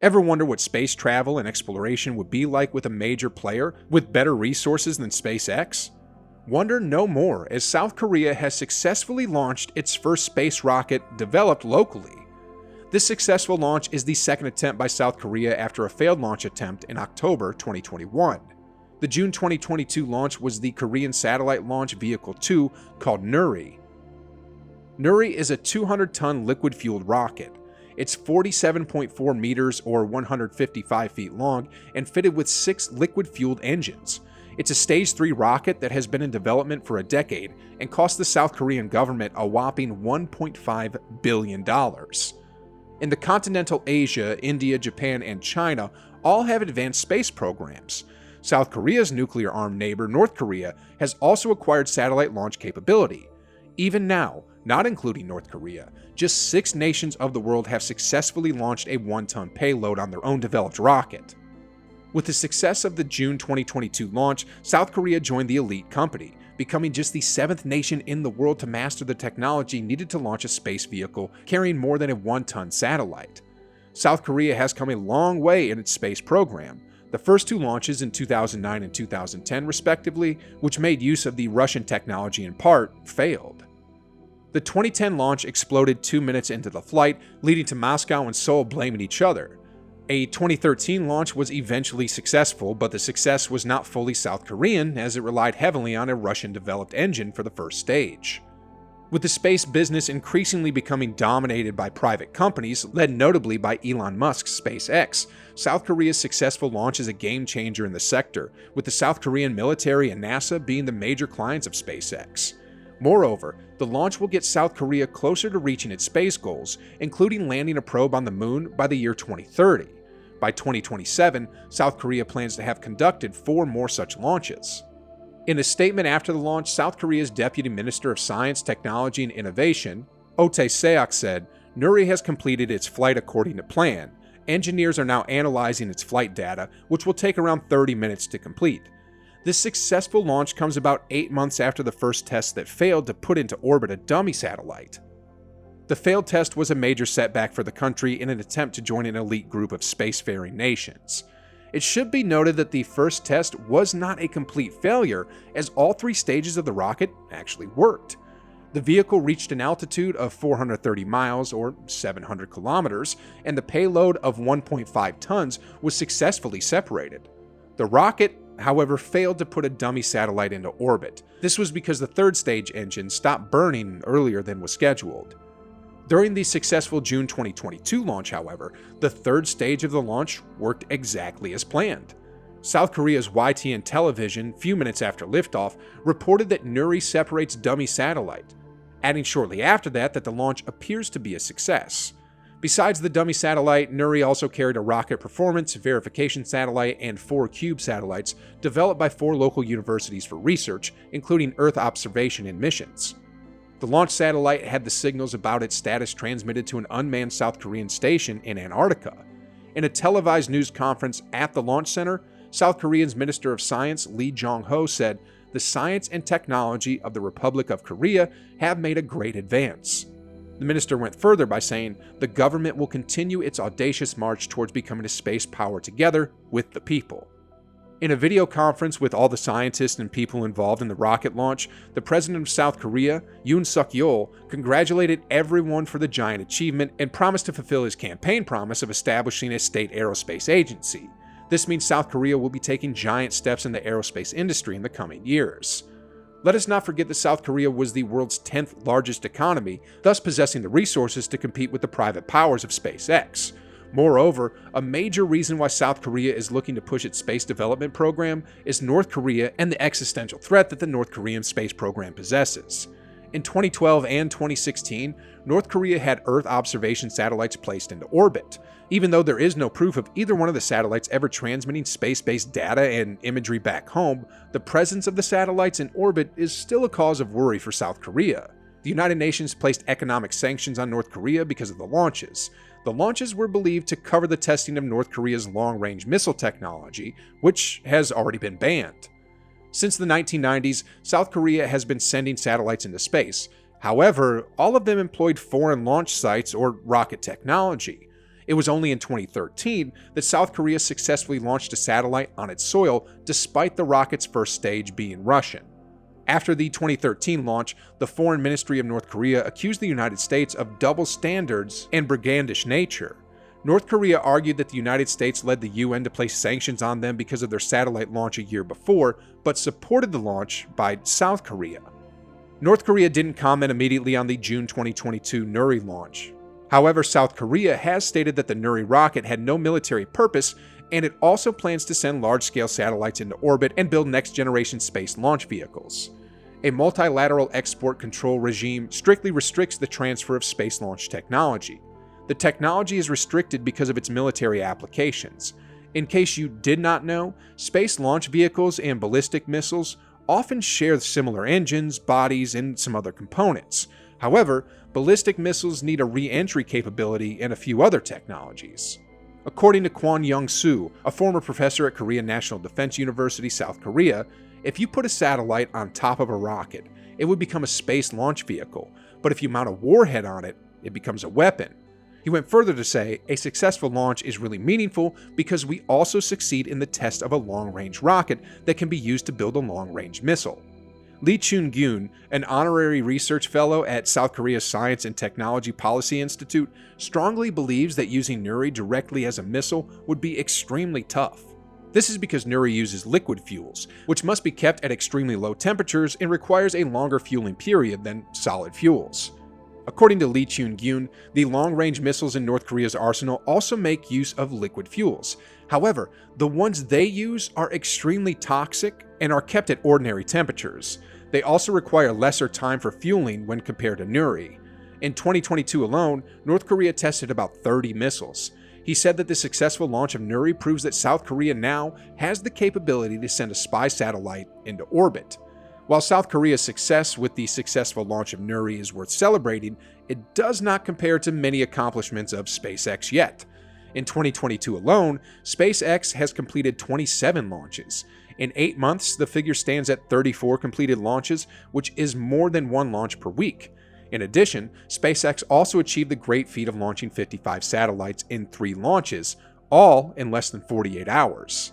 Ever wonder what space travel and exploration would be like with a major player with better resources than SpaceX? Wonder no more, as South Korea has successfully launched its first space rocket developed locally. This successful launch is the second attempt by South Korea after a failed launch attempt in October 2021. The June 2022 launch was the Korean Satellite Launch Vehicle 2 called Nuri. Nuri is a 200-ton liquid-fueled rocket. It's 47.4 meters or 155 feet long and fitted with 6 liquid-fueled engines. It's a Stage 3 rocket that has been in development for a decade and cost the South Korean government a whopping $1.5 billion. In the continental Asia, India, Japan, and China all have advanced space programs. South Korea's nuclear-armed neighbor, North Korea, has also acquired satellite launch capability. Even now, not including North Korea, just 6 nations of the world have successfully launched a 1-ton payload on their own developed rocket. With the success of the June 2022 launch, South Korea joined the elite company, becoming just the 7th nation in the world to master the technology needed to launch a space vehicle carrying more than a 1-ton satellite. South Korea has come a long way in its space program. The first 2 launches in 2009 and 2010 respectively, which made use of the Russian technology in part, failed. The 2010 launch exploded 2 minutes into the flight, leading to Moscow and Seoul blaming each other. A 2013 launch was eventually successful, but the success was not fully South Korean, as it relied heavily on a Russian-developed engine for the first stage. With the space business increasingly becoming dominated by private companies, led notably by Elon Musk's SpaceX, South Korea's successful launch is a game-changer in the sector, with the South Korean military and NASA being the major clients of SpaceX. Moreover, the launch will get South Korea closer to reaching its space goals, including landing a probe on the moon by the year 2030. By 2027, South Korea plans to have conducted 4 more such launches. In a statement after the launch, South Korea's Deputy Minister of Science, Technology, and Innovation, outh said, "Nuri has completed its flight according to plan. Engineers are now analyzing its flight data, which will take around 30 minutes to complete." This successful launch comes about 8 months after the first test that failed to put into orbit a dummy satellite. The failed test was a major setback for the country in an attempt to join an elite group of spacefaring nations. It should be noted that the first test was not a complete failure, as all 3 stages of the rocket actually worked. The vehicle reached an altitude of 430 miles or 700 kilometers, and the payload of 1.5 tons was successfully separated. The rocket, however, failed to put a dummy satellite into orbit. This was because the 3rd stage engine stopped burning earlier than was scheduled. During the successful June 2022 launch, however, the 3rd stage of the launch worked exactly as planned. South Korea's YTN television, few minutes after liftoff, reported that Nuri separates dummy satellite, adding shortly after that the launch appears to be a success. Besides the dummy satellite, Nuri also carried a rocket performance verification satellite and 4 cube satellites developed by 4 local universities for research, including Earth observation and missions. The launch satellite had the signals about its status transmitted to an unmanned South Korean station in Antarctica. In a televised news conference at the launch center, South Korea's Minister of Science Lee Jong-ho said, "The science and technology of the Republic of Korea have made a great advance." The minister went further by saying, "The government will continue its audacious march towards becoming a space power together with the people." In a video conference with all the scientists and people involved in the rocket launch, the president of South Korea, Yoon Suk-yeol, congratulated everyone for the giant achievement and promised to fulfill his campaign promise of establishing a state aerospace agency. This means South Korea will be taking giant steps in the aerospace industry in the coming years. Let us not forget that South Korea was the world's 10th largest economy, thus possessing the resources to compete with the private powers of SpaceX. Moreover, a major reason why South Korea is looking to push its space development program is North Korea and the existential threat that the North Korean space program possesses. In 2012 and 2016, North Korea had Earth observation satellites placed into orbit. Even though there is no proof of either one of the satellites ever transmitting space-based data and imagery back home, the presence of the satellites in orbit is still a cause of worry for South Korea. The United Nations placed economic sanctions on North Korea because of the launches. The launches were believed to cover the testing of North Korea's long-range missile technology, which has already been banned. Since the 1990s, South Korea has been sending satellites into space. However, all of them employed foreign launch sites or rocket technology. It was only in 2013 that South Korea successfully launched a satellite on its soil despite the rocket's first stage being Russian. After the 2013 launch, the Foreign Ministry of North Korea accused the United States of double standards and brigandish nature. North Korea argued that the United States led the UN to place sanctions on them because of their satellite launch a year before, but supported the launch by South Korea. North Korea didn't comment immediately on the June 2022 Nuri launch. However, South Korea has stated that the Nuri rocket had no military purpose, and it also plans to send large-scale satellites into orbit and build next-generation space launch vehicles. A multilateral export control regime strictly restricts the transfer of space launch technology. The technology is restricted because of its military applications. In case you did not know, space launch vehicles and ballistic missiles often share similar engines, bodies, and some other components. However, ballistic missiles need a re-entry capability and a few other technologies. According to Kwon Young-soo, a former professor at Korean National Defense University, South Korea, if you put a satellite on top of a rocket, it would become a space launch vehicle, but if you mount a warhead on it, it becomes a weapon. He went further to say, a successful launch is really meaningful because we also succeed in the test of a long-range rocket that can be used to build a long-range missile. Lee Chun-gyun, an honorary research fellow at South Korea's Science and Technology Policy Institute, strongly believes that using Nuri directly as a missile would be extremely tough. This is because Nuri uses liquid fuels, which must be kept at extremely low temperatures and requires a longer fueling period than solid fuels. According to Lee Chun-gyun, the long-range missiles in North Korea's arsenal also make use of liquid fuels. However, the ones they use are extremely toxic and are kept at ordinary temperatures. They also require lesser time for fueling when compared to Nuri. In 2022 alone, North Korea tested about 30 missiles. He said that the successful launch of Nuri proves that South Korea now has the capability to send a spy satellite into orbit. While South Korea's success with the successful launch of Nuri is worth celebrating, it does not compare to many accomplishments of SpaceX yet. In 2022 alone, SpaceX has completed 27 launches. In 8 months, the figure stands at 34 completed launches, which is more than one launch per week. In addition, SpaceX also achieved the great feat of launching 55 satellites in 3 launches, all in less than 48 hours.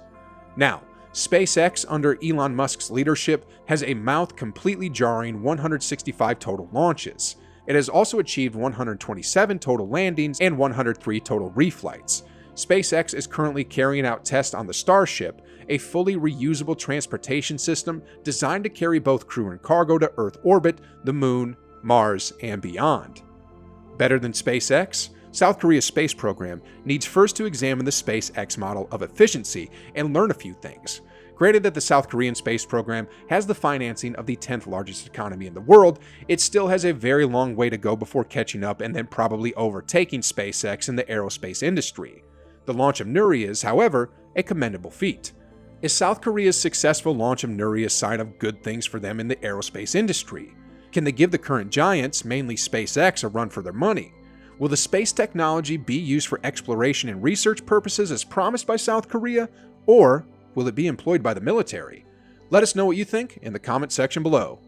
Now, SpaceX, under Elon Musk's leadership, has a mouth completely jarring 165 total launches. It has also achieved 127 total landings and 103 total reflights. SpaceX is currently carrying out tests on the Starship, a fully reusable transportation system designed to carry both crew and cargo to Earth orbit, the Moon, Mars, and beyond. Better than SpaceX? South Korea's space program needs first to examine the SpaceX model of efficiency and learn a few things. Granted that the South Korean space program has the financing of the 10th largest economy in the world, it still has a very long way to go before catching up and then probably overtaking SpaceX in the aerospace industry. The launch of Nuri is, however, a commendable feat. Is South Korea's successful launch of Nuri a sign of good things for them in the aerospace industry? Can they give the current giants, mainly SpaceX, a run for their money? Will the space technology be used for exploration and research purposes as promised by South Korea, or will it be employed by the military? Let us know what you think in the comment section below.